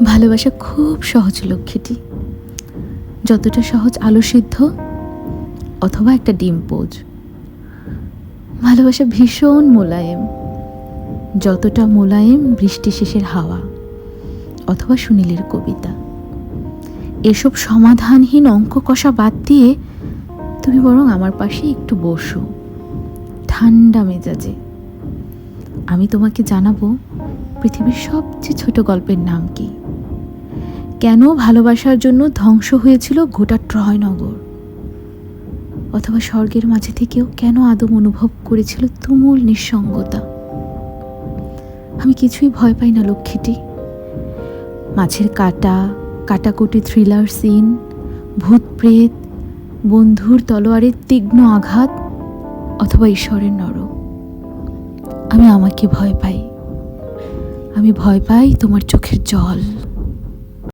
ভালোবাসা খুব সহজ লক্ষ্মীটি, যতটা সহজ আলু সিদ্ধ অথবা একটা ডিম পোচ। ভালোবাসা ভীষণ মোলায়েম, যতটা মোলায়েম বৃষ্টি শেষের হাওয়া অথবা সুনীলের কবিতা। এসব সমাধানহীন অঙ্ক কষা বাদ দিয়ে তুমি বরং আমার পাশে একটু বসো ঠান্ডা মেজাজে। আমি তোমাকে জানাবো পৃথিবীর সবচেয়ে ছোট গল্পের নাম কি, কেন ভালোবাসার জন্য ধ্বংস হয়েছিল গোটা ট্রয়নগর, অথবা স্বর্গের মাঝে থেকেও কেন আদম অনুভব করেছিল তুমুল নিঃসঙ্গতা। আমি কিছুই ভয় পাই না লক্ষ্মীটি। মাছের কাটা, কাটাকুটি থ্রিলার সিন, ভূত প্রেত, বন্ধুর তলোয়ারের তীক্ষ্ণ আঘাত অথবা ঈশ্বরের নরক, আমি আমাকে ভয় পাই। আমি ভয় পাই তোমার চোখের জল।